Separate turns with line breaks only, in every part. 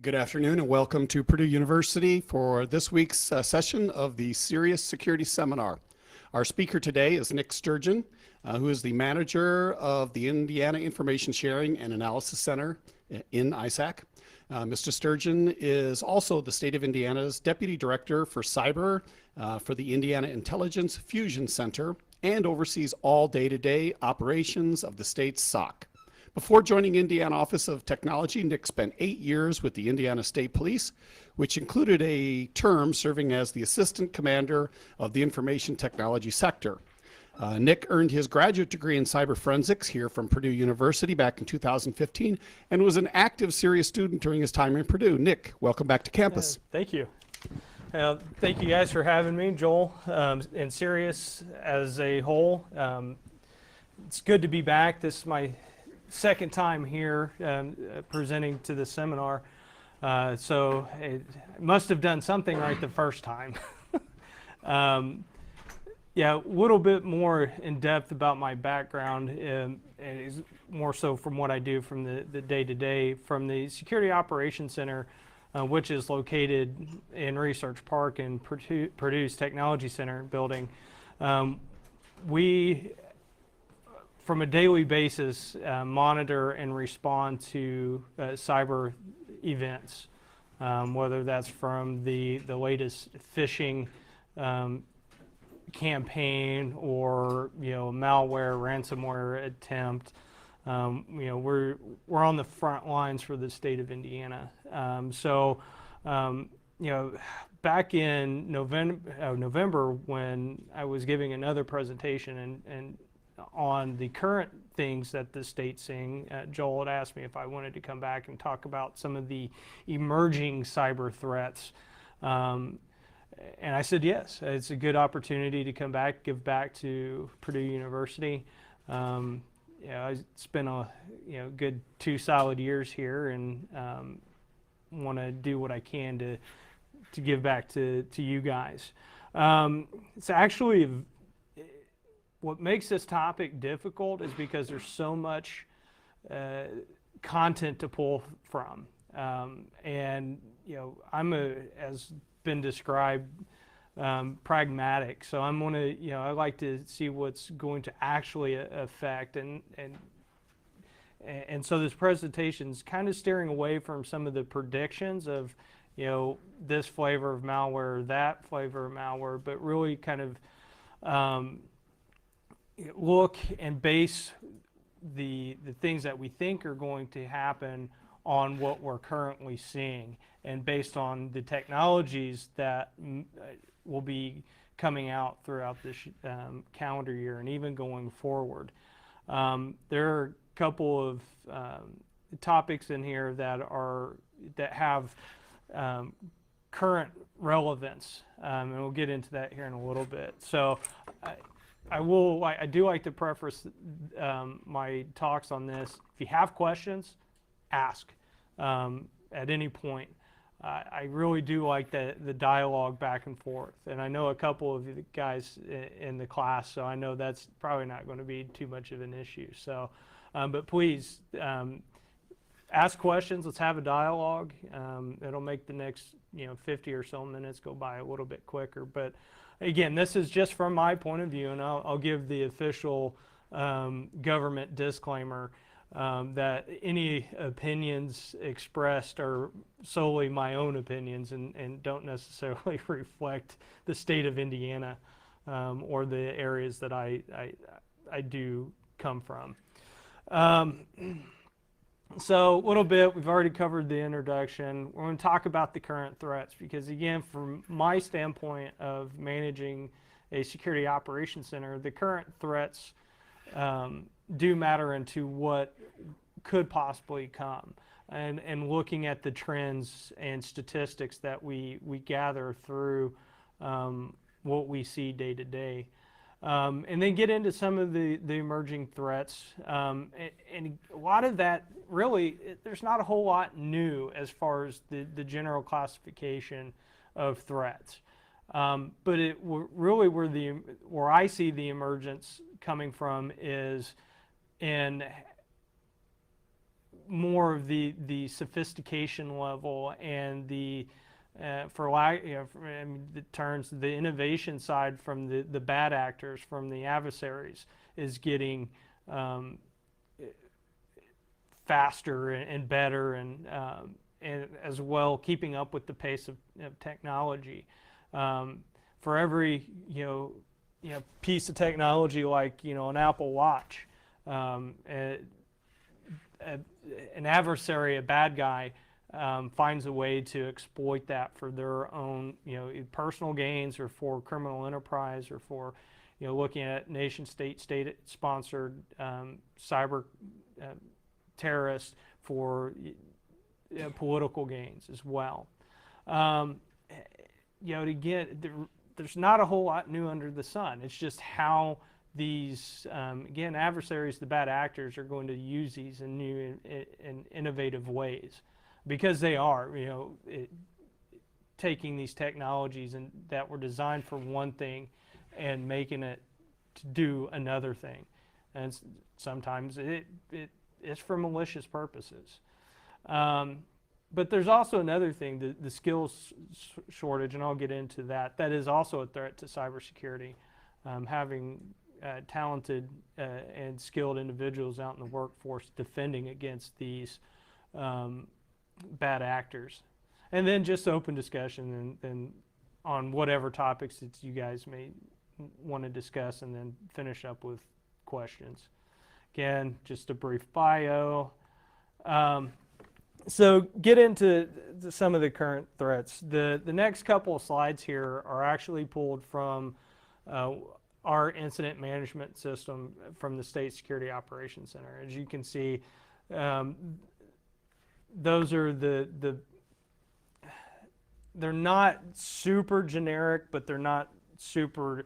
Good afternoon and welcome to Purdue University for this week's session of the CERIAS Security Seminar. Our speaker today is Nick Sturgeon, who is the manager of the Indiana Information Sharing and Analysis Center in ISAC. Mr. Sturgeon is also the state of Indiana's Deputy Director for Cyber for the Indiana Intelligence Fusion Center and oversees all day-to-day operations of the state's SOC. Before joining Indiana Office of Technology, Nick spent 8 years with the Indiana State Police, which included a term serving as the Assistant Commander of the Information Technology Sector. Nick earned his graduate degree in cyber forensics here from Purdue University back in 2015 and was an active CERIAS student during his time in Purdue. Nick, welcome back to campus.
Thank you. Thank you guys for having me, Joel, and CERIAS as a whole. It's good to be back. This is my second time here presenting to the seminar, so it must have done something right the first time. Yeah, a little bit more in depth about my background, is more so from what I do from the day-to-day from the Security Operations Center, which is located in Research Park in Purdue's Technology Center building. We from a daily basis, monitor and respond to cyber events, whether that's from the latest phishing campaign or malware, ransomware attempt. We're on the front lines for the state of Indiana. Back in November when I was giving another presentation and on the current things that the state's seeing, Joel had asked me if I wanted to come back and talk about some of the emerging cyber threats. And I said yes, it's a good opportunity to come back, give back to Purdue University. I spent a good 2 solid years here and want to do what I can to give back to you guys. It's actually what makes this topic difficult is because there's so much content to pull from. I'm as been described, pragmatic. So I like to see what's going to actually affect. And so this presentation is kind of steering away from some of the predictions of, this flavor of malware, that flavor of malware, but really kind of look and base the things that we think are going to happen on what we're currently seeing and based on the technologies that will be coming out throughout this calendar year and even going forward. There are a couple of topics in here that have current relevance, and we'll get into that here in a little bit. So I do like to preface my talks on this. If you have questions, ask at any point. I really do like the dialogue back and forth. And I know a couple of you guys in the class, so I know that's probably not going to be too much of an issue. So, but please ask questions. Let's have a dialogue. It'll make the next 50 or so minutes go by a little bit quicker. But again, this is just from my point of view, and I'll give the official government disclaimer that any opinions expressed are solely my own opinions and don't necessarily reflect the state of Indiana or the areas that I do come from. So a little bit, we've already covered the introduction. We're going to talk about the current threats because, again, from my standpoint of managing a security operations center, the current threats do matter into what could possibly come. And looking at the trends and statistics that we gather through what we see day to day. And then get into some of the emerging threats. And a lot of that, really, there's not a whole lot new as far as the general classification of threats. But really where I see the emergence coming from is in more of the sophistication level and the for lack, I mean, it turns the innovation side from the bad actors, from the adversaries, is getting faster and better, and as well keeping up with the pace of technology. For every piece of technology like an Apple Watch, an adversary, a bad guy, finds a way to exploit that for their own personal gains, or for criminal enterprise, or for looking at state sponsored cyber terrorists for political gains as well. There's not a whole lot new under the sun. It's just how these again, adversaries, the bad actors, are going to use these in new and innovative ways, because they are taking these technologies that were designed for one thing and making it to do another thing, and sometimes it's for malicious purposes. But there's also another thing, the skills shortage, and I'll get into that. That is also a threat to cybersecurity. Having talented and skilled individuals out in the workforce defending against these bad actors. And then just open discussion and on whatever topics that you guys may want to discuss, and then finish up with questions. Again, just a brief bio. So get into some of the current threats. The next couple of slides here are actually pulled from our incident management system from the State Security Operations Center. As you can see, those are they're not super generic, but they're not super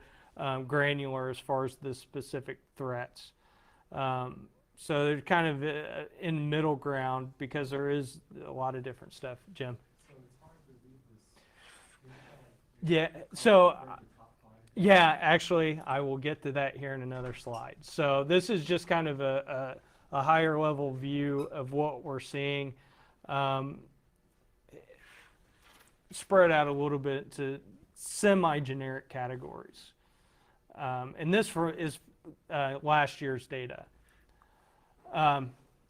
granular as far as the specific threats. So they're kind of in middle ground, because there is a lot of different stuff. Jim?
So it's hard to read this.
Yeah, so yeah, actually, I will get to that here in another slide. So this is just kind of a higher level view of what we're seeing. Spread out a little bit to semi-generic categories. And this is last year's data.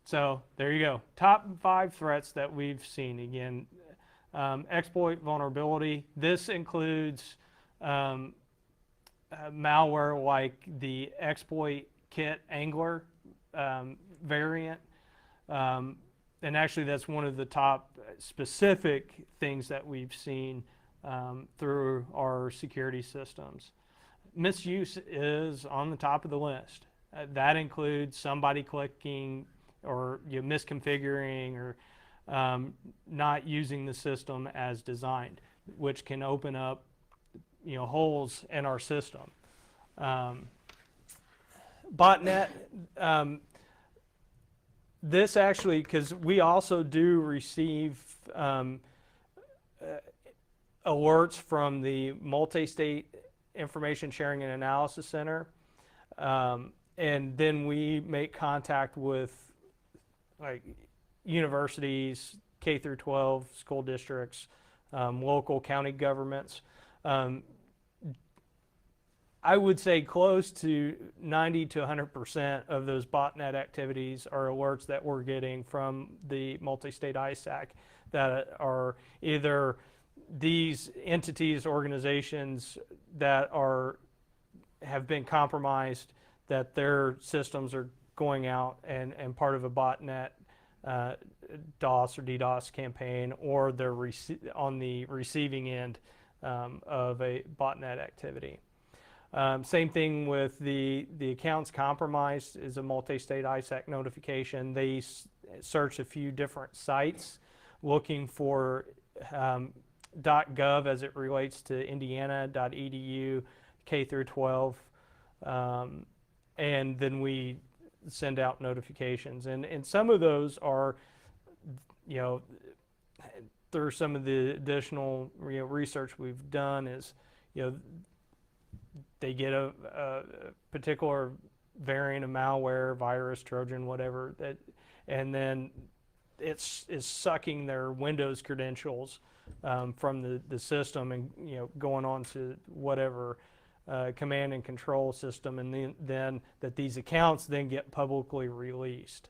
So there you go. Top 5 threats that we've seen. Again, exploit vulnerability. This includes malware like the exploit kit Angler variant. And actually, that's one of the top specific things that we've seen through our security systems. Misuse is on the top of the list. That includes somebody clicking or misconfiguring or not using the system as designed, which can open up holes in our system. Botnet. This actually, because we also do receive alerts from the Multi-State Information Sharing and Analysis Center, and then we make contact with like universities, K through 12 school districts, local county governments. I would say close to 90 to 100% of those botnet activities are alerts that we're getting from the multi-state ISAC that are either these entities, organizations that have been compromised, that their systems are going out and part of a botnet DOS or DDoS campaign, or they're on the receiving end of a botnet activity. Same thing with the accounts compromised is a multi-state ISAC notification. They search a few different sites looking for .gov as it relates to Indiana.edu, K through 12, and then we send out notifications. And some of those are, through some of the additional research we've done is, they get a particular variant of malware, virus, Trojan, whatever, and then it is sucking their Windows credentials from the system and going on to whatever command and control system, and then that these accounts then get publicly released.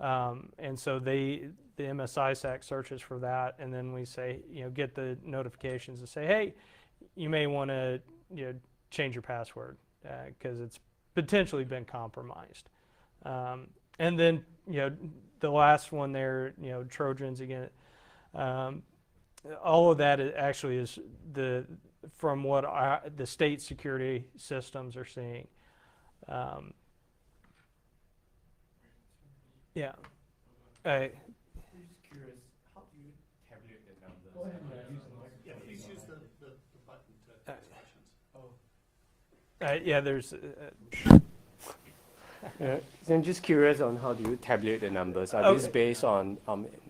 And so the MSISAC searches for that, and then we say, get the notifications to say, hey, you may want to change your password because it's potentially been compromised. And then the last one there, Trojans again. All of that actually is from what the state security systems are seeing. Yeah.
I'm just curious, how do you tabulate the numbers? Go ahead,
Yeah, please use the button to ask questions.
Yeah, there's.
So I'm just curious on how do you tabulate the numbers? Are these based on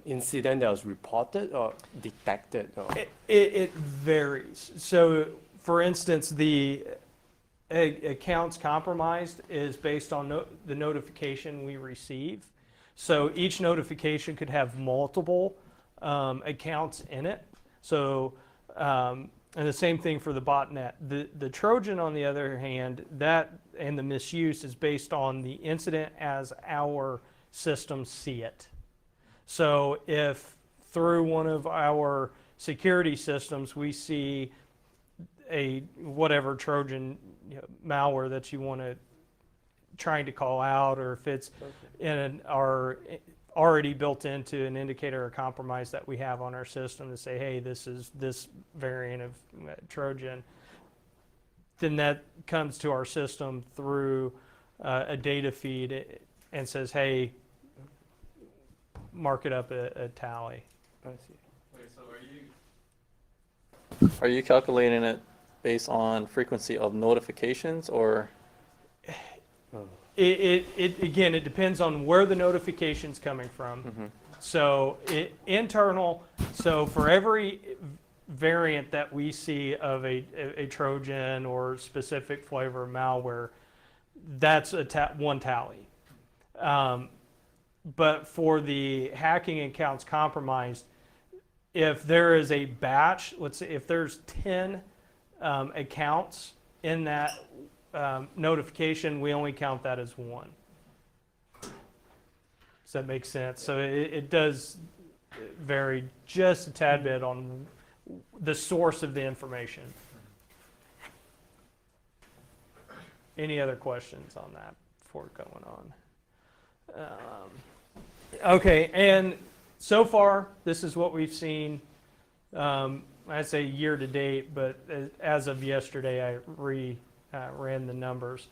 incident that was reported or detected? Or?
It varies. So, for instance, the accounts compromised is based on the notification we receive. So each notification could have multiple accounts in it. So, and the same thing for the botnet. The Trojan, on the other hand, and the misuse is based on the incident as our systems see it. So if through one of our security systems we see a whatever Trojan malware that you want to trying to call out, or if it's in our already built into an indicator of compromise that we have on our system to say, hey, this is this variant of Trojan, then that comes to our system through a data feed and says, hey, mark it up a tally.
I see.
Wait, so are you calculating it based on frequency of notifications, or?
Again, it depends on where the notification's coming from.
Mm-hmm.
So internal, so for every variant that we see of a Trojan or specific flavor of malware, that's one tally. But for the hacking accounts compromised, if there is a batch, let's say if there's 10 accounts in that notification, we only count that as one. Does that make sense? So it does vary just a tad bit on the source of the information. Any other questions on that before going on? Okay, and so far, this is what we've seen. I'd say year to date, but as of yesterday, I ran the numbers.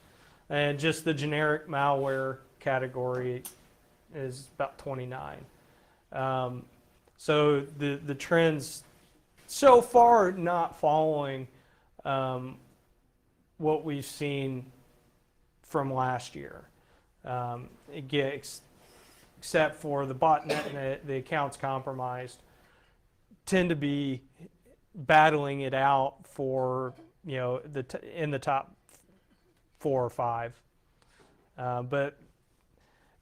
And just the generic malware category is about 29. So the trends so far not following what we've seen from last year. Except for the botnet and the accounts compromised tend to be battling it out for in the top 4 or 5. But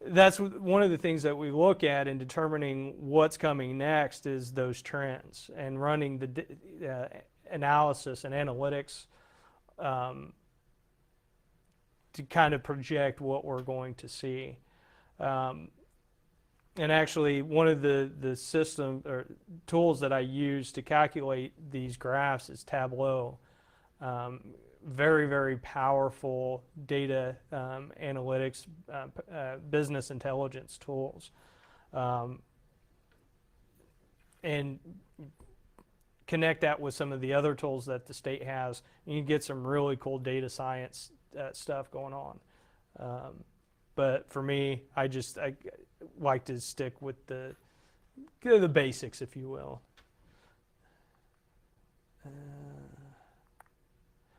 that's one of the things that we look at in determining what's coming next is those trends and running the analysis and analytics to kind of project what we're going to see. And actually, one of the system or tools that I use to calculate these graphs is Tableau. Very, very powerful data analytics, business intelligence tools. And connect that with some of the other tools that the state has, and you get some really cool data science stuff going on. But for me, I like to stick with the basics, if you will.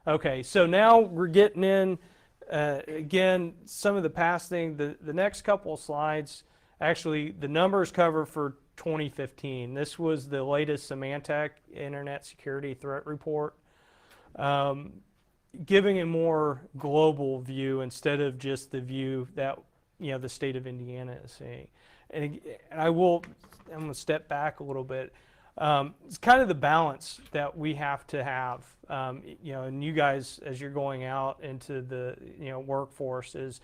Okay, so now we're getting in, again, some of the past thing. The next couple of slides, actually, the numbers cover for 2015. This was the latest Symantec Internet Security Threat Report, giving a more global view instead of just the view that the state of Indiana is seeing. and I'm going to step back a little bit. It's kind of the balance that we have to have, and you guys, as you're going out into the, workforce, is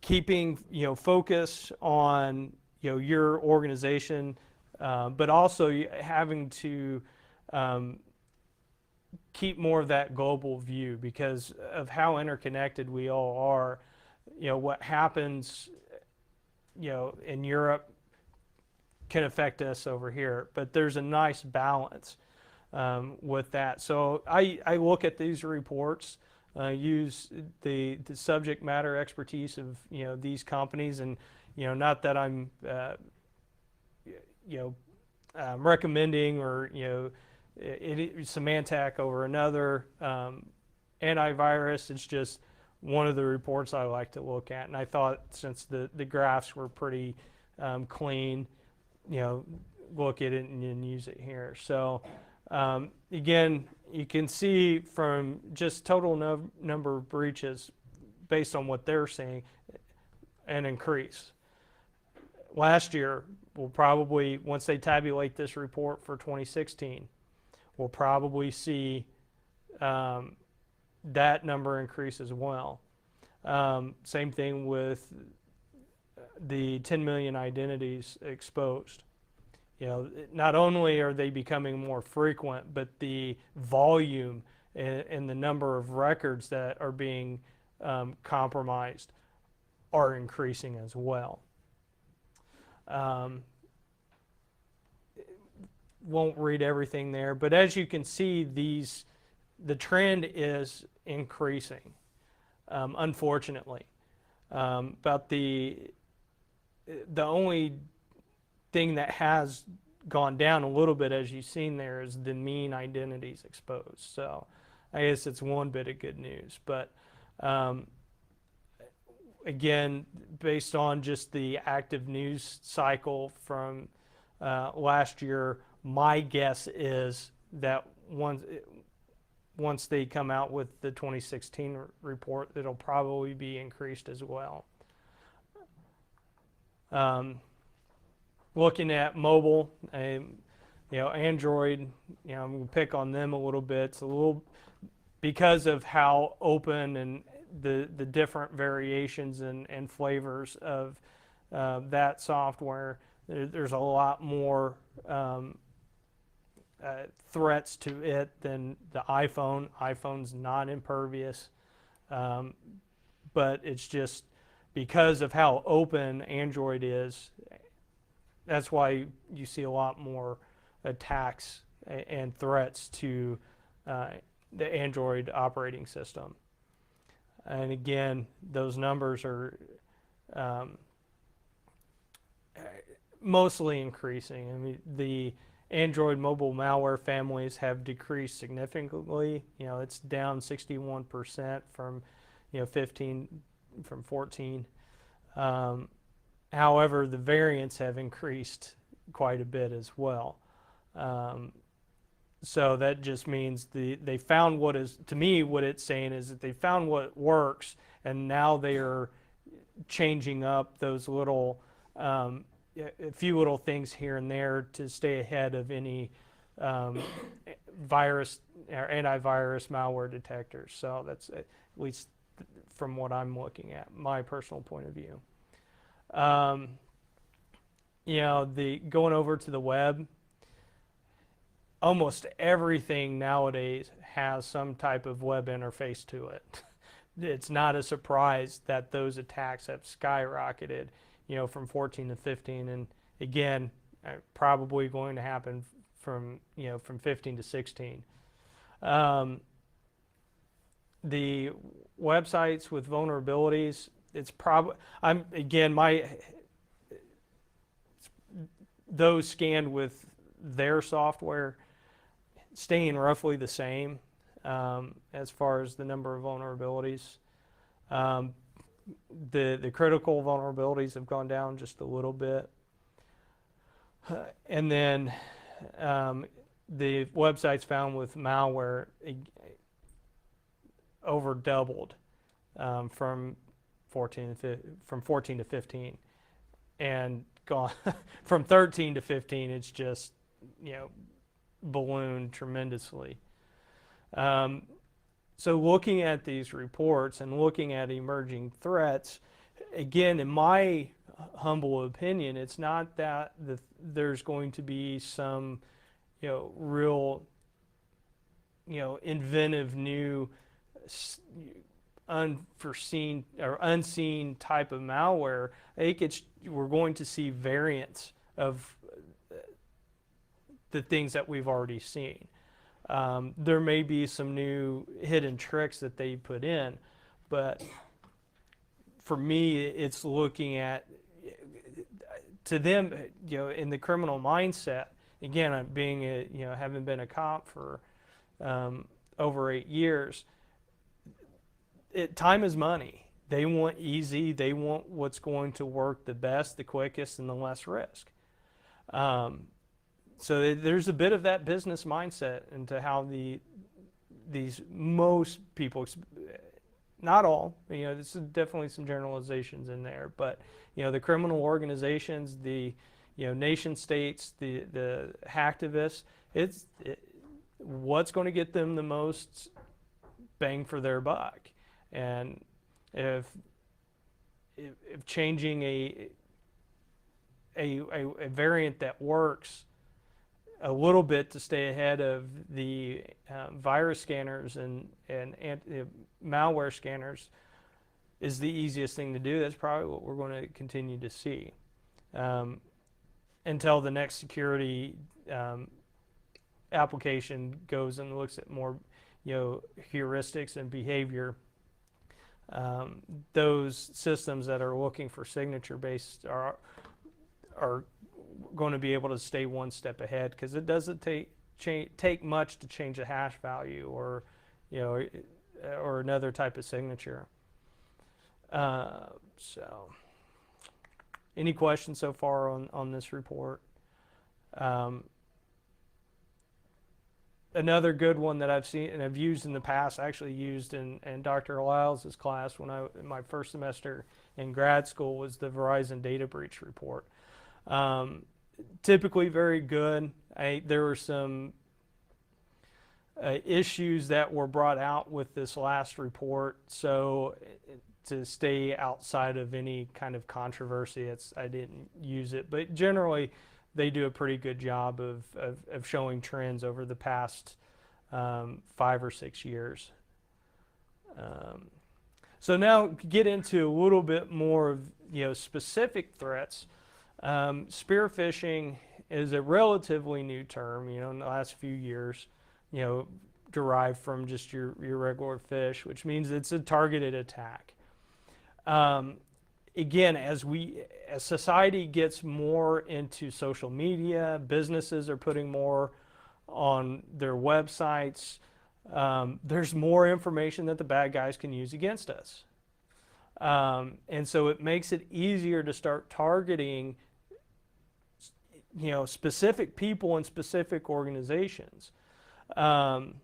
keeping, focus on, your organization, but also having to keep more of that global view because of how interconnected we all are. What happens, in Europe can affect us over here, but there's a nice balance with that. So I look at these reports, use the subject matter expertise of these companies, and not that I'm recommending or Symantec over another antivirus. It's just one of the reports I like to look at, and I thought since the graphs were pretty clean, look at it and use it here. So again, you can see from just total number of breaches based on what they're seeing an increase. Last year, we'll probably, once they tabulate this report for 2016, we'll probably see that number increase as well. Same thing with the 10 million identities exposed. Not only are they becoming more frequent, but the volume and the number of records that are being compromised are increasing as well. Won't read everything there, but as you can see, the trend is increasing, unfortunately. But the only thing that has gone down a little bit, as you've seen there, is the mean identities exposed. So I guess it's one bit of good news. But again, based on just the active news cycle from last year, my guess is that once they come out with the 2016 report, it'll probably be increased as well. Looking at mobile, Android, I'm going to pick on them a little bit. It's a little because of how open and the different variations and flavors of that software. There's a lot more threats to it than the iPhone. iPhone's not impervious, but it's just because of how open Android is. That's why you see a lot more attacks and threats to the Android operating system. And again, those numbers are mostly increasing. I mean, the Android mobile malware families have decreased significantly. It's down 61% from 14. However, the variants have increased quite a bit as well. So that just means they found what it's saying is that they found what works, and now they are changing up those little, a few little things here and there to stay ahead of any virus or antivirus malware detectors. So that's at least from what I'm looking at, my personal point of view. The going over to the web, almost everything nowadays has some type of web interface to it. It's not a surprise that those attacks have skyrocketed, from 14 to 15, and again, probably going to happen from 15 to 16. The websites with vulnerabilities, it's probably, those scanned with their software staying roughly the same as far as the number of vulnerabilities. The critical vulnerabilities have gone down just a little bit. And then the websites found with malware over doubled from 14 to 15. and gone from 13 to 15. It's just, ballooned tremendously. So looking at these reports and looking at emerging threats, again, in my humble opinion, it's not that there's going to be some, real, inventive new unforeseen or unseen type of malware. I think we're going to see variants of the things that we've already seen. There may be some new hidden tricks that they put in, but for me, it's looking at, to them, in the criminal mindset. Again, being having been a cop for over 8 years, time is money. They want easy. They want what's going to work the best, the quickest, and the less risk. So there's a bit of that business mindset into how these most people, not all, this is definitely some generalizations in there, but the criminal organizations, the nation states, the hacktivists, what's going to get them the most bang for their buck. And if changing a variant that works a little bit to stay ahead of the virus scanners and malware scanners is the easiest thing to do, that's probably what we're going to continue to see until the next security application goes and looks at more heuristics and behavior. Those systems that are looking for signature based are going to be able to stay one step ahead, because it doesn't take much to change a hash value or another type of signature. So any questions so far on this report? Another good one that I've seen and I've used in the past, actually used in Dr. Lyles' class in my first semester in grad school, was the Verizon data breach report. Typically very good. There were some issues that were brought out with this last report, so to stay outside of any kind of controversy, I didn't use it, but generally they do a pretty good job of showing trends over the past 5 or 6 years. So now get into a little bit more of specific threats. Spear phishing is a relatively new term, in the last few years, derived from just your regular fish, which means it's a targeted attack. Again, as society gets more into social media, businesses are putting more on their websites, there's more information that the bad guys can use against us. And so it makes it easier to start targeting specific people and specific organizations. And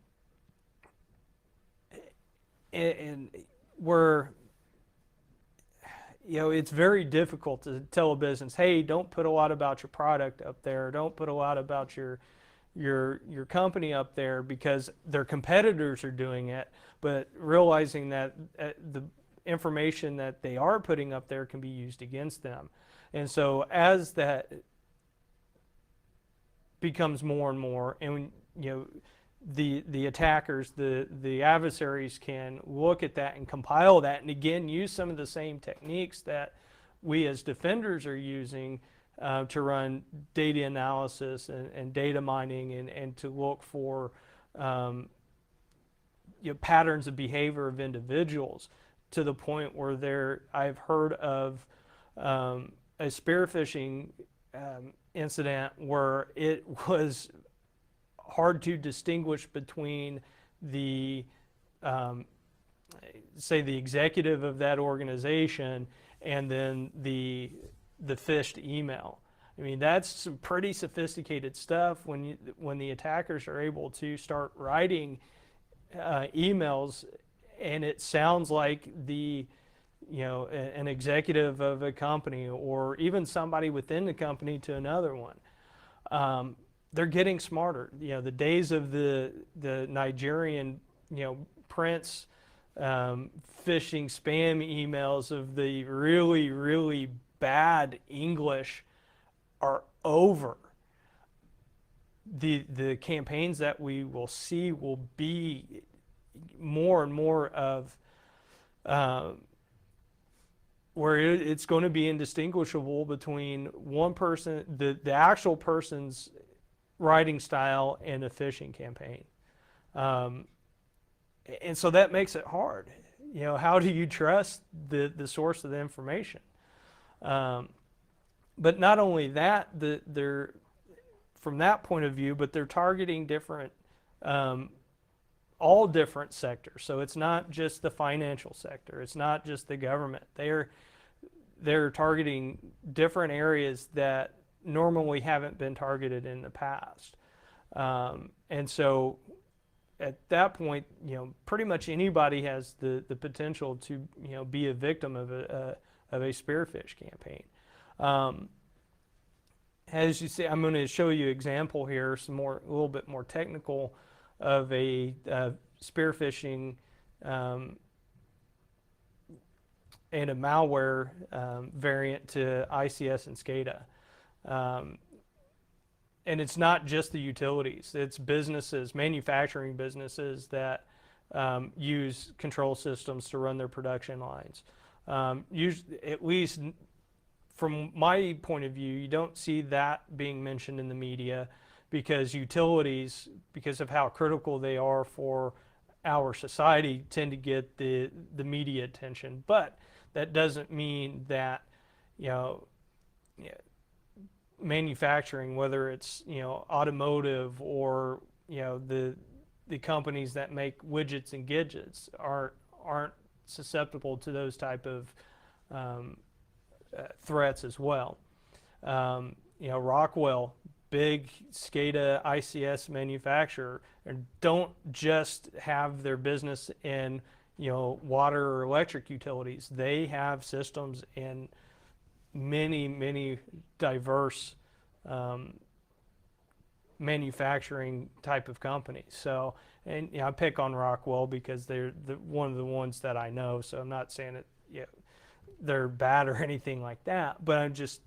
where it's very difficult to tell a business, hey, don't put a lot about your product up there, don't put a lot about your company up there, because their competitors are doing it, but realizing that the information that they are putting up there can be used against them. And so as that becomes more and more, and the attackers, the adversaries can look at that and compile that, and again use some of the same techniques that we as defenders are using to run data analysis and data mining and to look for patterns of behavior of individuals, to the point where I've heard of a spear phishing incident where it was hard to distinguish between the say the executive of that organization and then the phished email. I mean, that's some pretty sophisticated stuff when the attackers are able to start writing emails, and it sounds like the an executive of a company, or even somebody within the company to another one. They're getting smarter. The days of the Nigerian, prince phishing spam emails of the really, really bad English are over. The campaigns that we will see will be more and more of where it's going to be indistinguishable between one person, the actual person's writing style, and a phishing campaign. And so that makes it hard. How do you trust the source of the information? But not only that, they're from that point of view, but they're targeting different, all different sectors. So it's not just the financial sector. It's not just the government. They're targeting different areas that normally haven't been targeted in the past. And so at that point, pretty much anybody has the potential to, be a victim of a spear phish campaign. As you see, I'm going to show you an example here, a little bit more technical, of a spear phishing and a malware variant to ICS and SCADA. And it's not just the utilities, it's businesses, manufacturing businesses that use control systems to run their production lines. At least from my point of view, you don't see that being mentioned in the media, because utilities, because of how critical they are for our society, tend to get the media attention. But that doesn't mean that, manufacturing, whether it's, automotive or, the companies that make widgets and gadgets, aren't susceptible to those type of threats as well. Rockwell, big SCADA ICS manufacturer, and don't just have their business in water or electric utilities. They have systems in many diverse manufacturing type of companies. So, and I pick on Rockwell because they're one of the ones that I know. So I'm not saying that they're bad or anything like that, but I'm just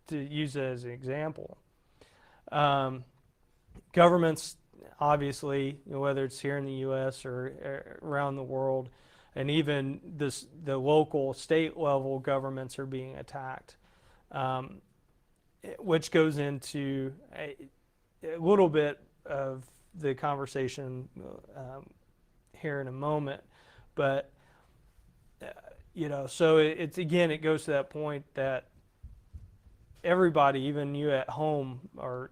to use it as an example. Governments, obviously, whether it's here in the U.S. or around the world, and even the local, state level governments are being attacked, which goes into a little bit of the conversation here in a moment. But so it goes to that point that everybody, even you at home, are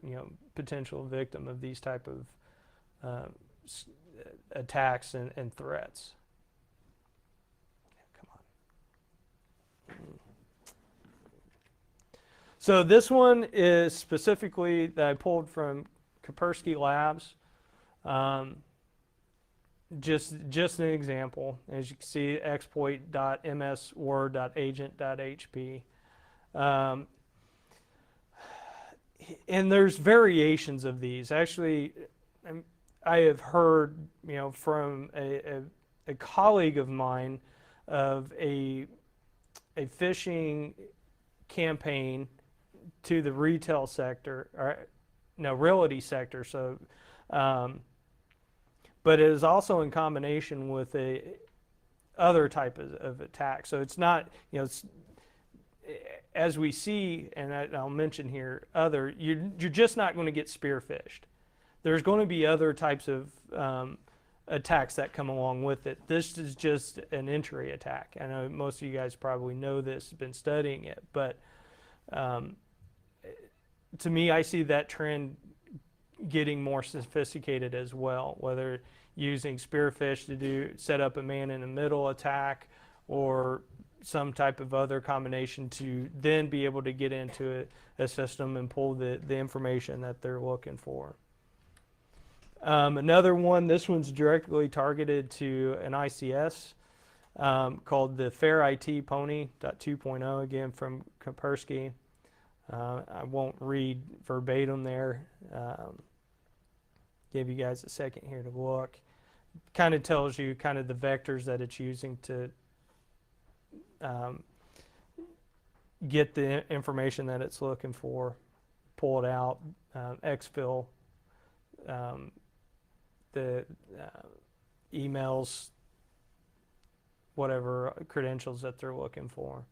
potential victim of these type of attacks and threats. Come on. So this one is specifically that I pulled from Kaspersky Labs. Just an example. As you can see, exploit.msword.agent.hp. And there's variations of these. Actually, I have heard, from a colleague of mine of a phishing campaign to the retail sector, realty sector. So, but it is also in combination with other type of attack. So it's not, as we see, and I'll mention here, you're just not going to get spear phished. There's going to be other types of attacks that come along with it. This is just an entry attack. I know most of you guys probably know this, been studying it, but to me, I see that trend getting more sophisticated as well, whether using spear phish to set up a man-in-the-middle attack, or some type of other combination to then be able to get into a system and pull the information that they're looking for. Another one, this one's directly targeted to an ICS. called the Fair IT Pony 2.0, again from Kaspersky. I won't read verbatim there. Give you guys a second here to look. Kind of tells you kind of the vectors that it's using to get the information that it's looking for, pull it out, exfil, the emails, whatever credentials that they're looking for.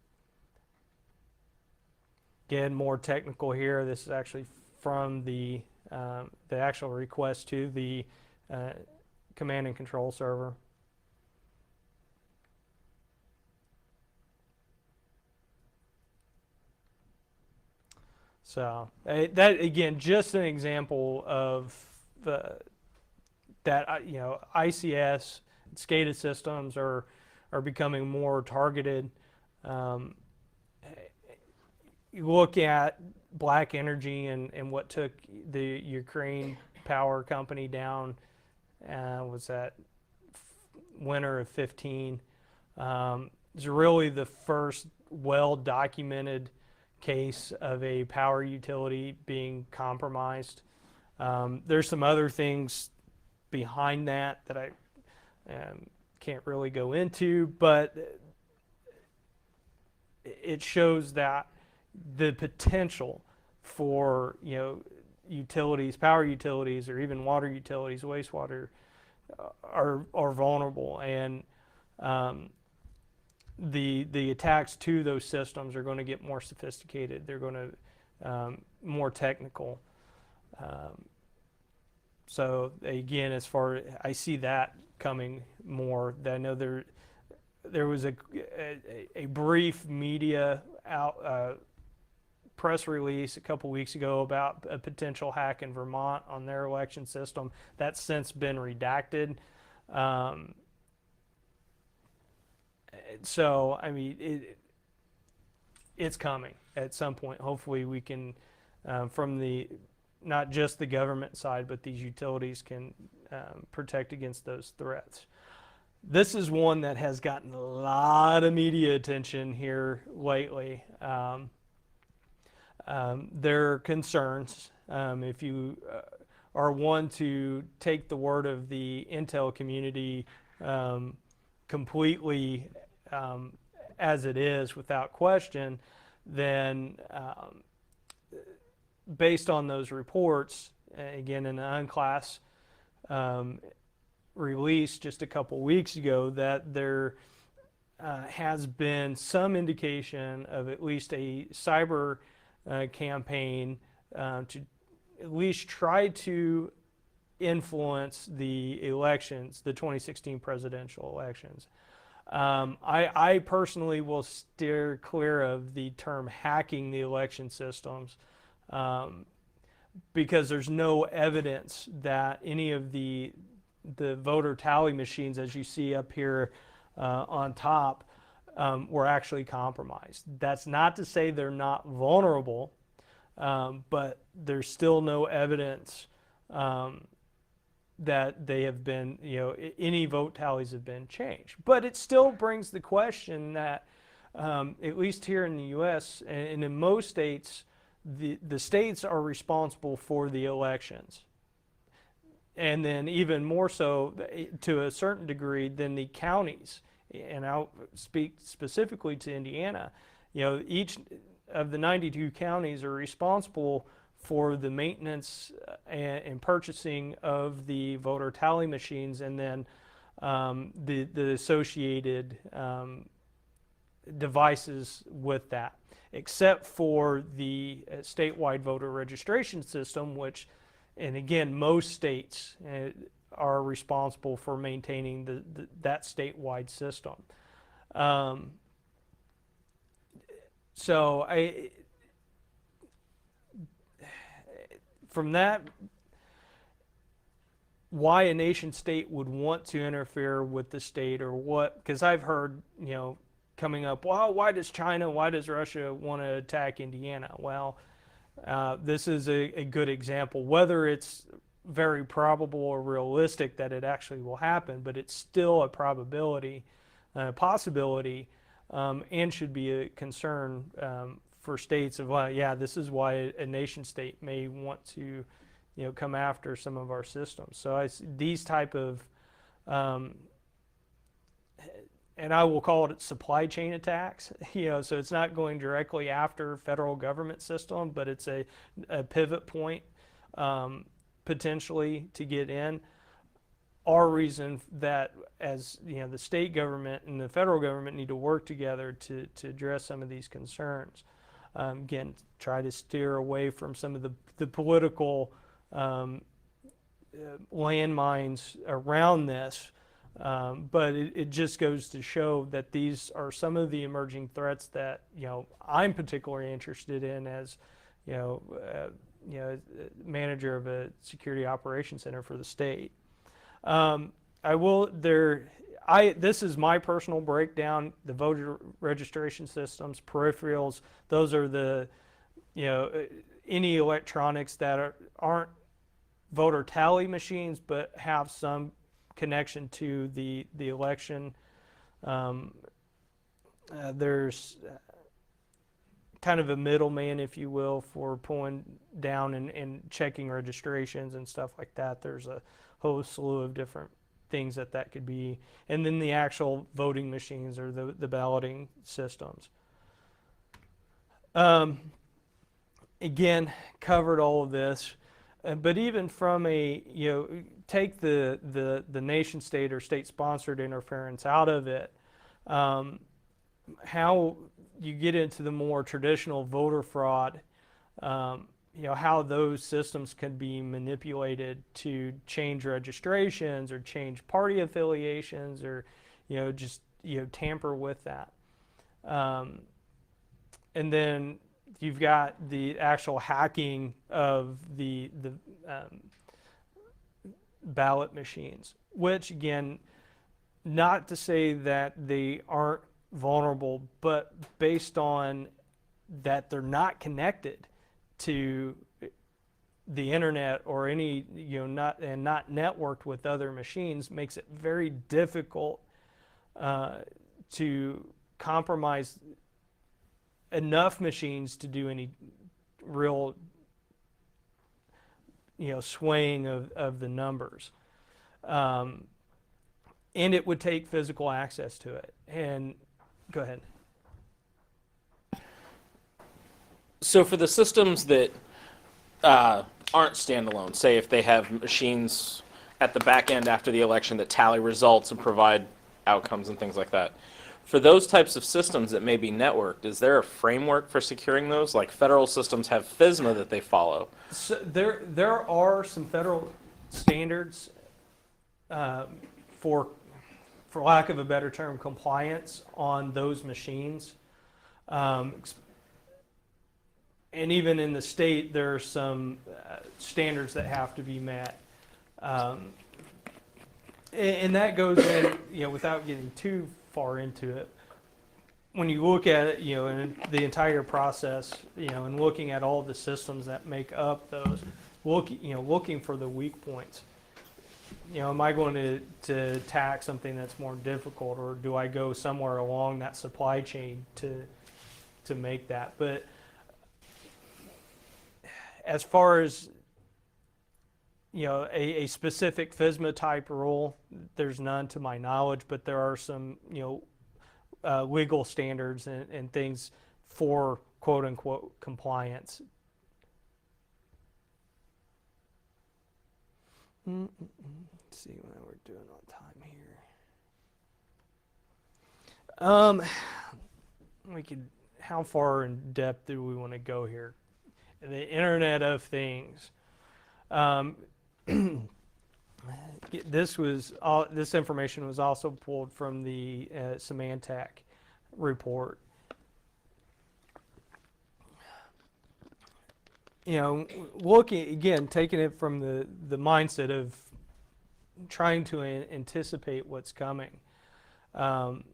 Again, more technical here. This is actually from the actual request to the command and control server. So that, again, just an example of that ICS SCADA systems are becoming more targeted. You look at Black Energy and what took the Ukraine power company down, was that winter of 15. It's really the first well-documented case of a power utility being compromised. There's some other things behind that I can't really go into, but it shows that the potential for utilities, power utilities, or even water utilities, wastewater, are vulnerable, and the attacks to those systems are going to get more sophisticated. They're going to more technical. So again, as far I see that coming more. I know there was a brief media press release a couple weeks ago about a potential hack in Vermont on their election system. That's since been redacted. So I mean, it's coming at some point. Hopefully we can, from the not just the government side, but these utilities can protect against those threats. This is one that has gotten a lot of media attention here lately. There are concerns. If you are one to take the word of the intel community completely as it is without question, then based on those reports, again in an unclass release just a couple weeks ago, that there has been some indication of at least a cyber campaign to at least try to influence the elections, the 2016 presidential elections. I personally will steer clear of the term hacking the election systems, because there's no evidence that any of the voter tally machines, as you see up here on top, were actually compromised. That's not to say they're not vulnerable, but there's still no evidence that they have been, any vote tallies have been changed. But it still brings the question that, at least here in the U.S. and in most states, the states are responsible for the elections. And then even more so, to a certain degree, than the counties. And I'll speak specifically to Indiana. Each of the 92 counties are responsible for the maintenance and purchasing of the voter tally machines, and then the associated devices with that, except for the statewide voter registration system, which, and again, most states are responsible for maintaining that statewide system. So from that, why a nation state would want to interfere with the state, or what, because I've heard, coming up, well, why does Russia want to attack Indiana? Well, this is a good example, whether it's very probable or realistic that it actually will happen, but it's still a probability possibility, and should be a concern for states of, well, yeah, this is why a nation state may want to, come after some of our systems. So these type of, and I will call it supply chain attacks, so it's not going directly after federal government system, but it's a pivot point potentially to get in. Our reason that, as the state government and the federal government need to work together to address some of these concerns. Again, try to steer away from some of the political landmines around this, but it just goes to show that these are some of the emerging threats that I'm particularly interested in as manager of a security operations center for the state. This is my personal breakdown. The voter registration systems, peripherals, those are the, any electronics that aren't voter tally machines, but have some connection to the election. There's kind of a middleman, if you will, for pulling down and checking registrations and stuff like that. There's a whole slew of different things that could be, and then the actual voting machines or the balloting systems. Again, covered all of this, but even from a take the nation state or state sponsored interference out of it, how you get into the more traditional voter fraud, how those systems can be manipulated to change registrations or change party affiliations or, just, tamper with that. And then you've got the actual hacking of the ballot machines, which, again, not to say that they aren't vulnerable, but based on that they're not connected to the internet or any, not networked with other machines, makes it very difficult to compromise enough machines to do any real, swaying of the numbers. And it would take physical access to it. And go ahead.
So for the systems that aren't standalone, say if they have machines at the back end after the election that tally results and provide outcomes and things like that, for those types of systems that may be networked, is there a framework for securing those? Like federal systems have FISMA that they follow.
So there are some federal standards for lack of a better term, compliance on those machines. And even in the state, there are some standards that have to be met. And that goes in, without getting too far into it. When you look at it, in the entire process, and looking at all the systems that make up those, looking for the weak points. Am I going to attack something that's more difficult, or do I go somewhere along that supply chain to make that? But as far as a specific FISMA type rule, there's none to my knowledge, but there are some legal standards and things for quote unquote compliance. Let's see what we're doing on time here. How far in depth do we want to go here? The Internet of Things. This information was also pulled from the Symantec report. Looking again, taking it from the mindset of trying to anticipate what's coming, and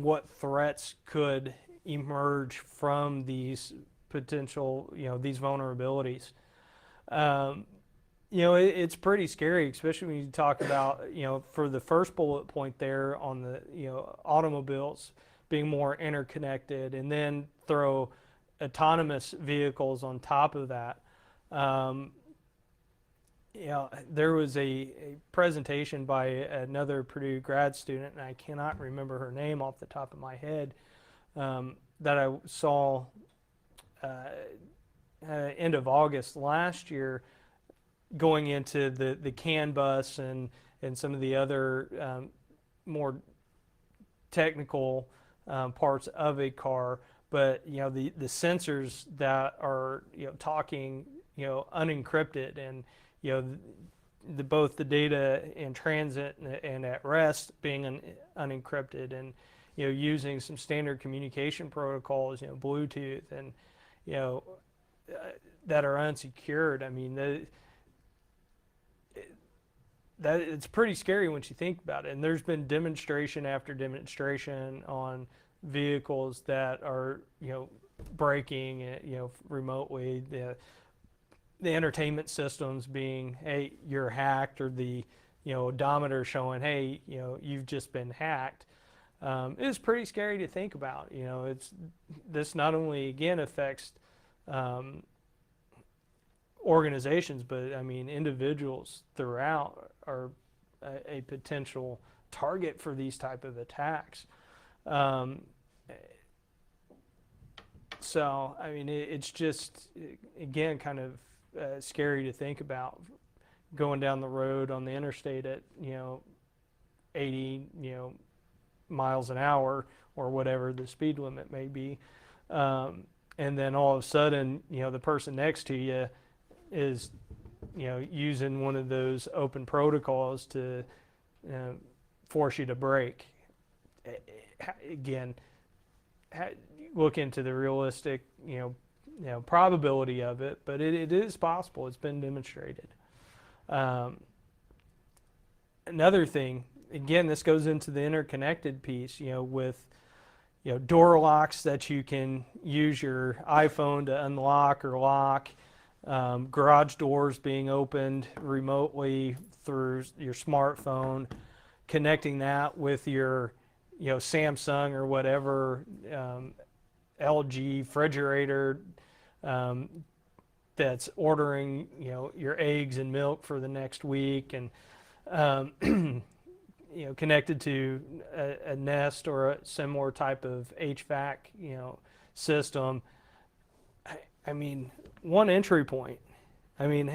what threats could emerge from these potential, these vulnerabilities. It's pretty scary, especially when you talk about, for the first bullet point there on the, automobiles being more interconnected, and then throw autonomous vehicles on top of that. There was a presentation by another Purdue grad student, and I cannot remember her name off the top of my head, that I saw end of August last year, going into the CAN bus and some of the other more technical parts of a car, but the sensors that are talking unencrypted, and both the data in transit and at rest being unencrypted, and using some standard communication protocols, Bluetooth, and that are unsecured. I mean, that it's pretty scary once you think about it. And there's been demonstration after demonstration on vehicles that are braking remotely. The entertainment systems being, hey, you're hacked, or the odometer showing, hey, you've just been hacked. It's pretty scary to think about. This not only again affects organizations, but I mean individuals throughout are a potential target for these type of attacks. So I mean, it's just, again, kind of scary to think about going down the road on the interstate at 80 miles an hour, or whatever the speed limit may be, and then all of a sudden the person next to you is using one of those open protocols to force you to brake. Again, look into the realistic probability of it, but it is possible. It's been demonstrated. Another thing, again, this goes into the interconnected piece, with door locks that you can use your iPhone to unlock or lock, garage doors being opened remotely through your smartphone, connecting that with your Samsung or whatever LG refrigerator that's ordering your eggs and milk for the next week, and connected to a Nest or a similar type of HVAC system. I mean, one entry point. I mean,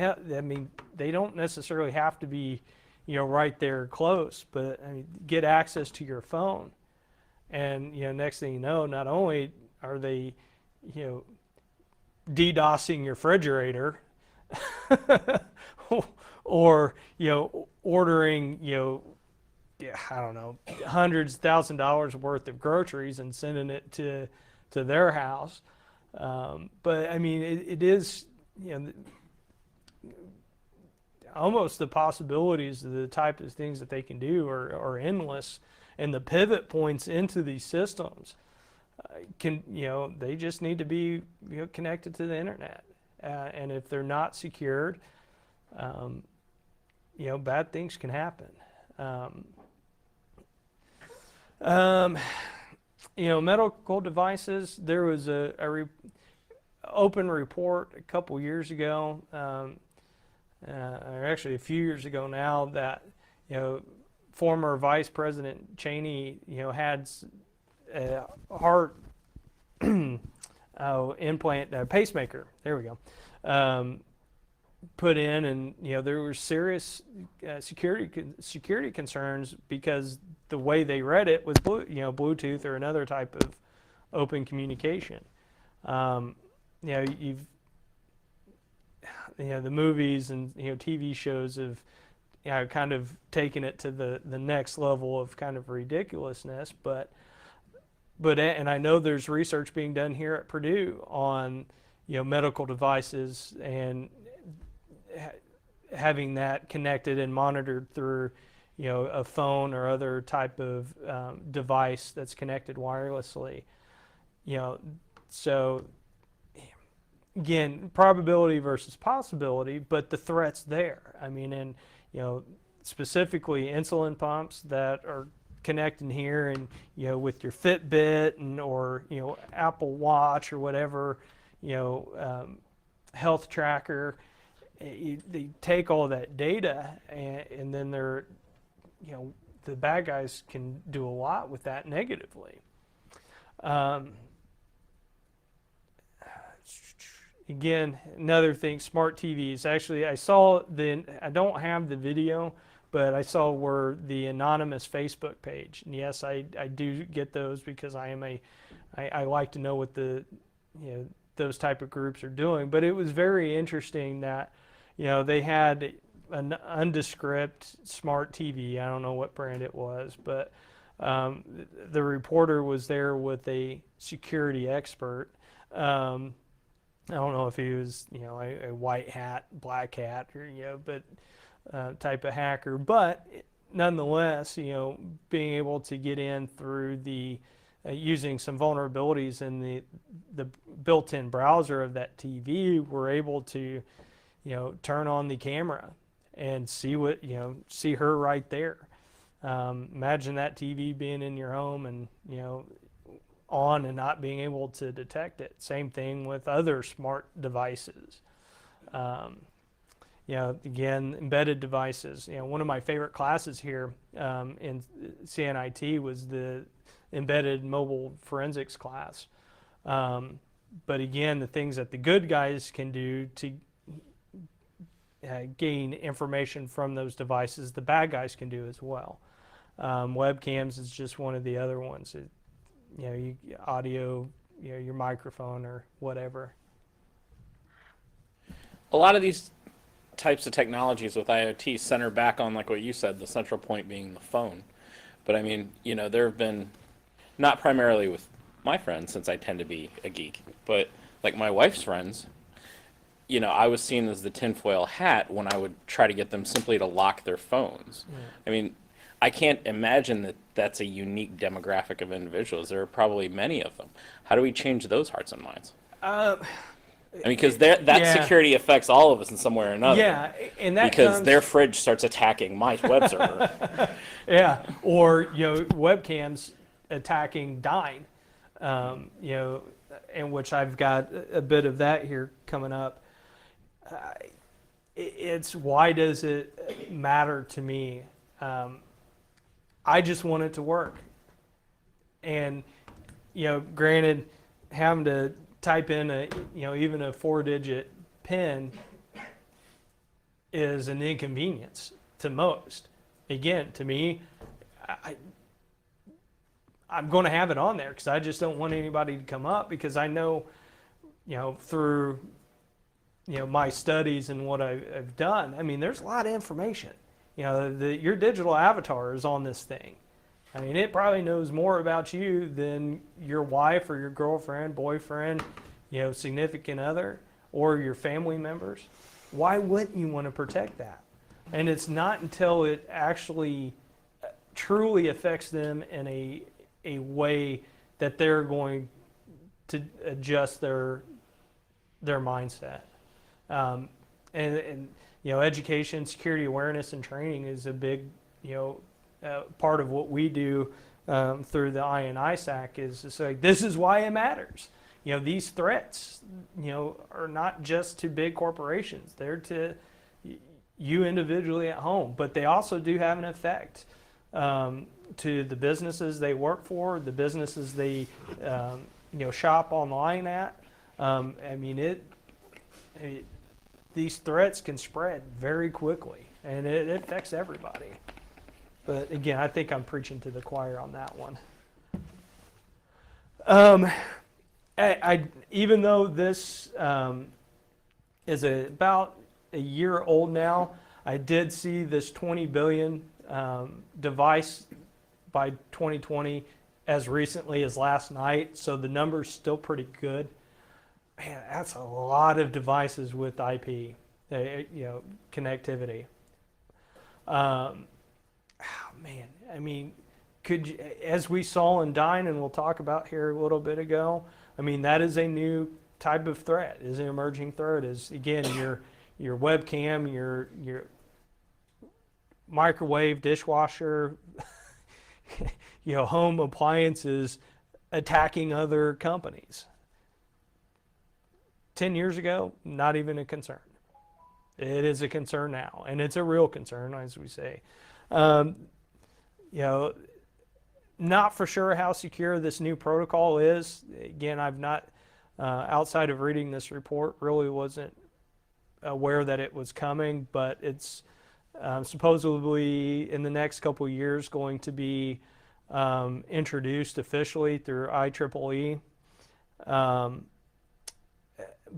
they don't necessarily have to be right there close, but I mean, get access to your phone, and next thing you know, not only are they DDoSing your refrigerator, or ordering I don't know, hundreds, $1,000s worth of groceries and sending it to their house. But I mean, it is almost the possibilities of the type of things that they can do are endless, and the pivot points into these systems they just need to be connected to the internet, and if they're not secured, bad things can happen. Medical devices. There was a open report a couple years ago, or actually a few years ago now, that former Vice President Cheney had a heart implant, pacemaker. There we go. Put in, and there were serious security concerns because the way they read it was Bluetooth or another type of open communication. You've the movies and TV shows have kind of taken it to the next level of kind of ridiculousness, but and I know there's research being done here at Purdue on medical devices and having that connected and monitored through a phone or other type of device that's connected wirelessly. So again, probability versus possibility, but the threat's there. I mean, and specifically insulin pumps that are connecting here, and with your Fitbit and or Apple Watch or whatever, health tracker. They take all that data, and then they're, the bad guys can do a lot with that negatively. Again, another thing, smart TVs. Actually, I don't have the video, but I saw where the anonymous Facebook page. And yes, I do get those because I like to know what those type of groups are doing. But it was very interesting that, they had an undescript smart TV. I don't know what brand it was, but the reporter was there with a security expert. I don't know if he was, a white hat, black hat, or, but type of hacker. But nonetheless, being able to get in through the using some vulnerabilities in the built-in browser of that TV, we're able to, turn on the camera and see see her right there. Imagine that TV being in your home and, on and not being able to detect it. Same thing with other smart devices. Again, embedded devices. One of my favorite classes here in CNIT was the embedded mobile forensics class. But again, the things that the good guys can do to gain information from those devices, the bad guys can do as well. Webcams is just one of the other ones. Audio, your microphone or whatever.
A lot of these types of technologies with IoT center back on, like what you said, the central point being the phone. But I mean, there have been, not primarily with my friends, since I tend to be a geek, but like my wife's friends, I was seen as the tinfoil hat when I would try to get them simply to lock their phones. Yeah. I mean, I can't imagine that that's a unique demographic of individuals. There are probably many of them. How do we change those hearts and minds? Because that security affects all of us in some way or another.
Yeah, and that
because their fridge starts attacking my web server.
Yeah, or webcams attacking Dine, in which I've got a bit of that here coming up. It's why does it matter to me? I just want it to work. And, granted, having to type in even a 4-digit PIN is an inconvenience to most. Again, to me, I'm going to have it on there because I just don't want anybody to come up, because I know, through, my studies and what I've done, I mean, there's a lot of information. Your digital avatar is on this thing. I mean, it probably knows more about you than your wife or your girlfriend, boyfriend, significant other, or your family members. Why wouldn't you want to protect that? And it's not until it actually truly affects them in a way that they're going to adjust their mindset. And education, security awareness, and training is a big, part of what we do through the INISAC. Is it's like, this is why it matters. These threats, are not just to big corporations. They're to you individually at home, but they also do have an effect to the businesses they work for, the businesses they, shop online at. I mean, these threats can spread very quickly, and it affects everybody. But again, I think I'm preaching to the choir on that one. Even though this is about a year old now, I did see this 20 billion device by 2020 as recently as last night, so the number's still pretty good. Man, that's a lot of devices with IP, connectivity. Man, I mean, as we saw in Dine, and we'll talk about here a little bit ago, I mean, that is a new type of threat, is an emerging threat, is again your webcam, your microwave, dishwasher, home appliances attacking other companies. 10 years ago, not even a concern. It is a concern now, and it's a real concern, as we say. Not for sure how secure this new protocol is. Again, I've not, outside of reading this report, really wasn't aware that it was coming, but it's supposedly in the next couple of years going to be introduced officially through IEEE.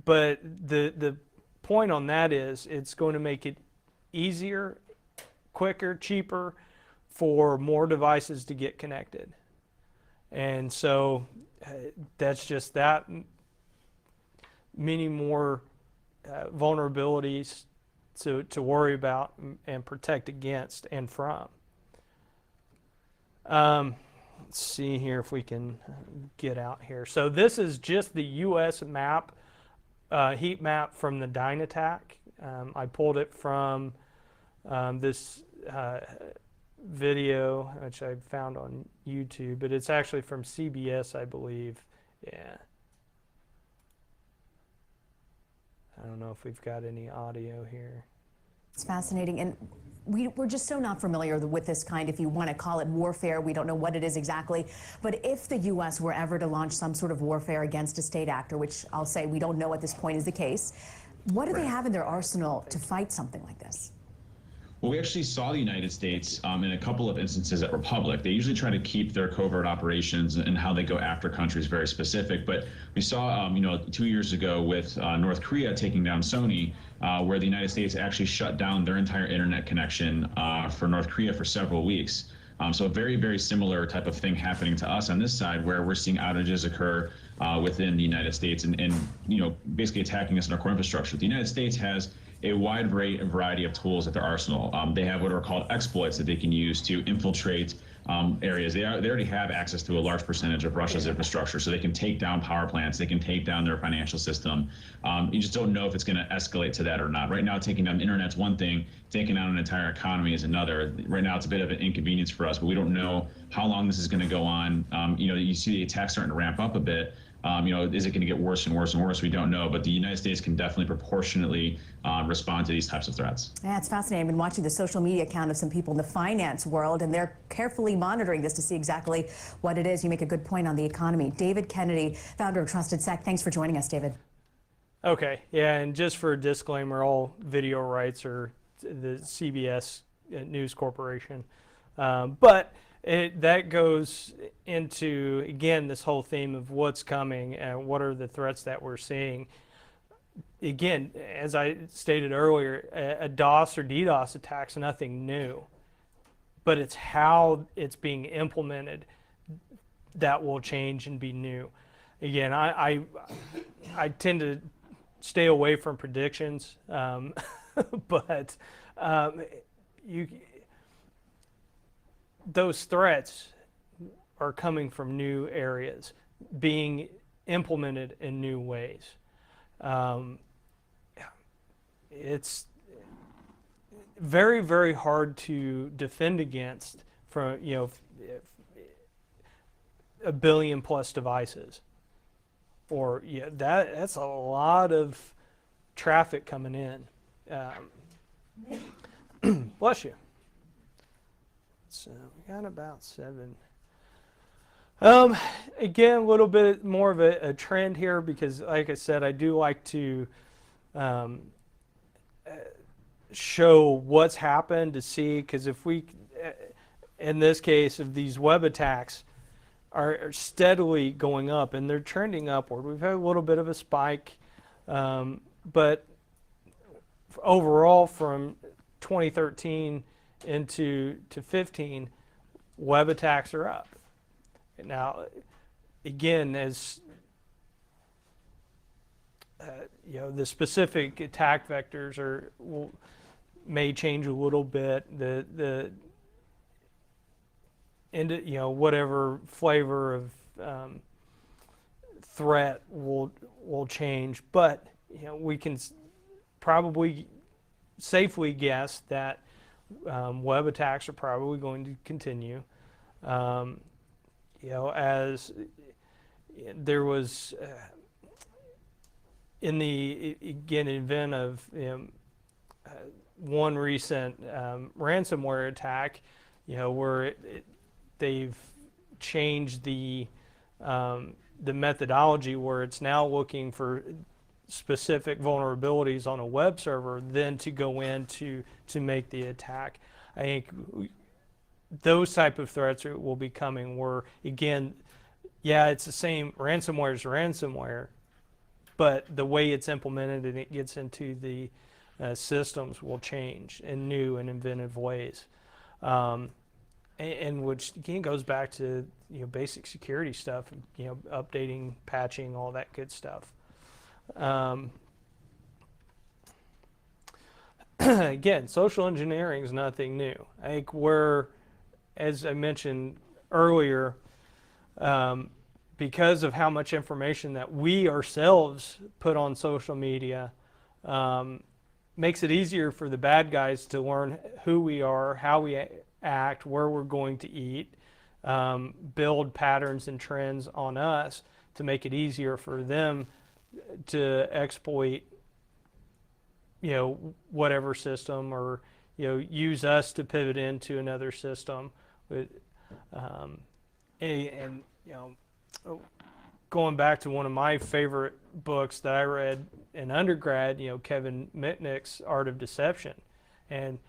But the point on that is it's going to make it easier, quicker, cheaper for more devices to get connected. And so that's just that many more vulnerabilities to worry about and protect against and from. Let's see here if we can get out here. So this is just the U.S. map, heat map from the Dynattack. I pulled it from this video, which I found on YouTube, but it's actually from CBS, I believe. Yeah. I don't know if we've got any audio here.
It's fascinating, and we're just so not familiar with this kind, if you want to call it warfare. We don't know what it is exactly. But if the U.S. were ever to launch some sort of warfare against a state actor, which I'll say we don't know at this point is the case, what do they have in their arsenal to fight something like this?
Well, we actually saw the United States in a couple of instances at Republic. They usually try to keep their covert operations and how they go after countries very specific. But we saw, 2 years ago with North Korea taking down Sony, where the United States actually shut down their entire internet connection for North Korea for several weeks. So a very, very similar type of thing happening to us on this side, where we're seeing outages occur within the United States and basically attacking us in our core infrastructure. The United States has a wide variety of tools at their arsenal. They have what are called exploits that they can use to infiltrate areas. They already have access to a large percentage of Russia's infrastructure, so they can take down power plants, they can take down their financial system. You just don't know if it's going to escalate to that or not. Right now, taking down the internet's one thing, taking down an entire economy is another. Right now, it's a bit of an inconvenience for us, but we don't know how long this is going to go on. You see the attacks starting to ramp up a bit. Is it going to get worse and worse and worse? We don't know, but the United States can definitely proportionately respond to these types of threats.
Yeah, it's fascinating. I've been watching the social media account of some people in the finance world, and they're carefully monitoring this to see exactly what it is. You make a good point on the economy. David Kennedy, founder of Trusted Sec. Thanks for joining us, David.
Okay, yeah, and just for a disclaimer, all video rights are the CBS News Corporation. But that goes into, again, this whole theme of what's coming and what are the threats that we're seeing. Again, as I stated earlier, a DOS or DDoS attack's nothing new, but it's how it's being implemented that will change and be new. Again, I tend to stay away from predictions, but those threats are coming from new areas, being implemented in new ways. It's very, very hard to defend against from, a billion plus devices. Or that's a lot of traffic coming in. Bless you. So we got about 7. Again, a little bit more of a trend here because, like I said, I do like to show what's happened to see, because if we, in this case, if these web attacks are steadily going up and they're trending upward, we've had a little bit of a spike, but overall from 2013 into 15, web attacks are up. Now, again, as the specific attack vectors may change a little bit. Whatever flavor of threat will will change, but we can probably safely guess that web attacks are probably going to continue. As there was in the event of one recent ransomware attack, where they've changed the methodology where it's now looking for specific vulnerabilities on a web server then to go in to make the attack. I think those type of threats will be coming where, again, yeah, it's the same, ransomware is ransomware, but the way it's implemented and it gets into the systems will change in new and inventive ways. And which again goes back to basic security stuff, updating, patching, all that good stuff. Again, social engineering is nothing new. I think we're, as I mentioned earlier, because of how much information that we ourselves put on social media, makes it easier for the bad guys to learn who we are, how we act, where we're going to eat, build patterns and trends on us to make it easier for them to exploit whatever system, or use us to pivot into another system. And going back to one of my favorite books that I read in undergrad, Kevin Mitnick's Art of Deception, and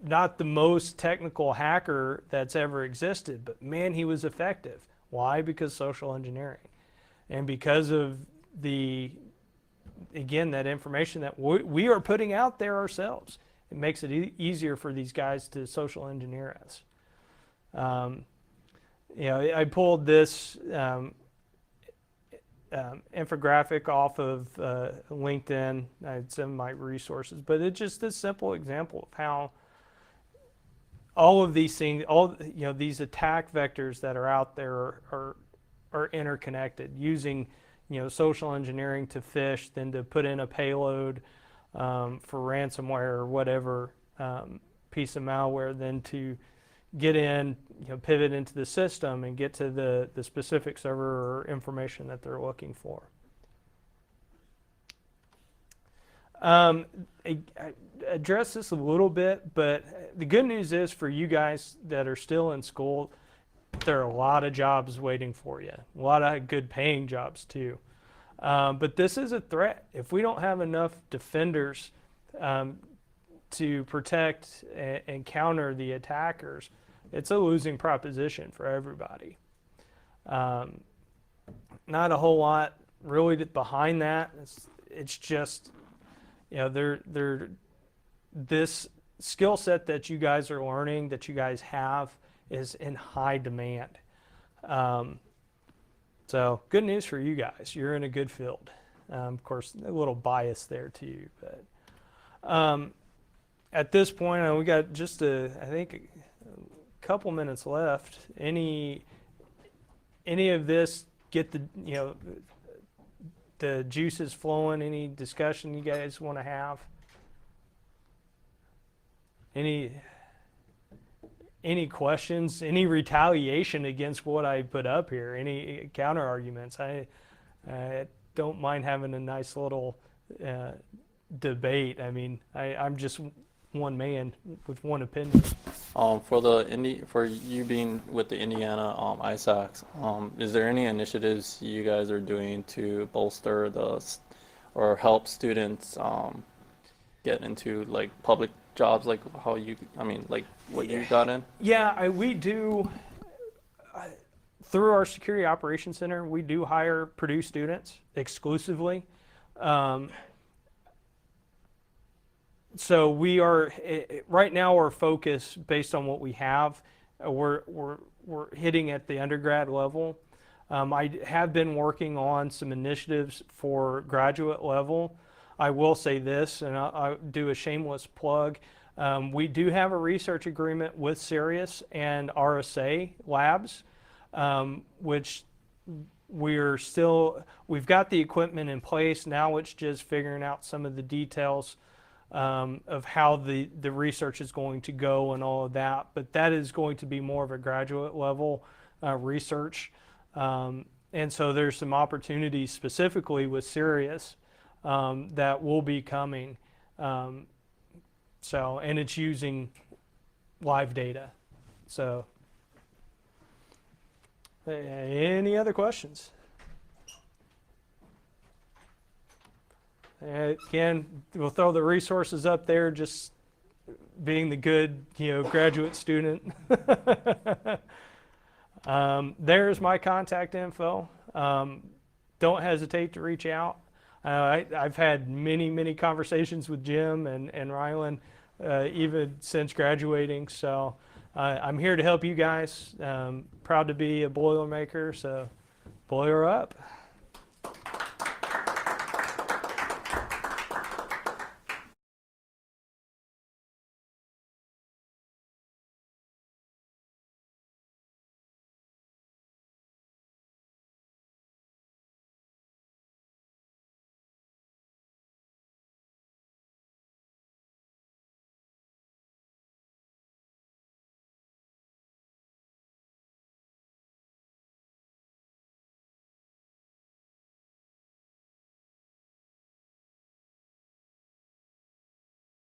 not the most technical hacker that's ever existed, but man, he was effective. Why? Because social engineering, and because of that information that we are putting out there ourselves. It makes it easier for these guys to social engineer us. I pulled this infographic off of LinkedIn. I had some of my resources, but it's just a simple example of how all of these things, these attack vectors that are out there are interconnected, using social engineering to phish, then to put in a payload for ransomware or whatever piece of malware, then to get in, pivot into the system and get to the specific server or information that they're looking for. I addressed this a little bit, but the good news is for you guys that are still in school, there are a lot of jobs waiting for you, a lot of good paying jobs too. But this is a threat. If we don't have enough defenders to protect and counter the attackers, it's a losing proposition for everybody. Not a whole lot really behind that. It's just, this skill set that you guys are learning, that you guys have, is in high demand. So good news for you guys. You're in a good field. Of course, a little bias there too, but at this point, we got just I think a couple minutes left. Any of this get the juices flowing? Any discussion you guys want to have? Any questions? Any retaliation against what I put up here? Any counter arguments? I don't mind having a nice little debate. I mean, I'm just one man with one opinion.
For you being with the Indiana ISACs, is there any initiatives you guys are doing to bolster or help students get into like public jobs, like what you got in?
Yeah, we do. Through our Security Operations Center, we do hire Purdue students exclusively. So we are right now. Our focus, based on what we have, we're hitting at the undergrad level. I have been working on some initiatives for graduate level. I will say this, and I'll do a shameless plug. We do have a research agreement with CERIAS and RSA Labs, which we've got the equipment in place. Now it's just figuring out some of the details of how the research is going to go and all of that. But that is going to be more of a graduate level research. And so there's some opportunities specifically with CERIAS that will be coming. And it's using live data. So, any other questions? Again, we'll throw the resources up there, just being the good, graduate student. There's my contact info. Don't hesitate to reach out. I've had many conversations with Jim and Rylan even since graduating. So I'm here to help you guys. Proud to be a Boilermaker. So boiler up.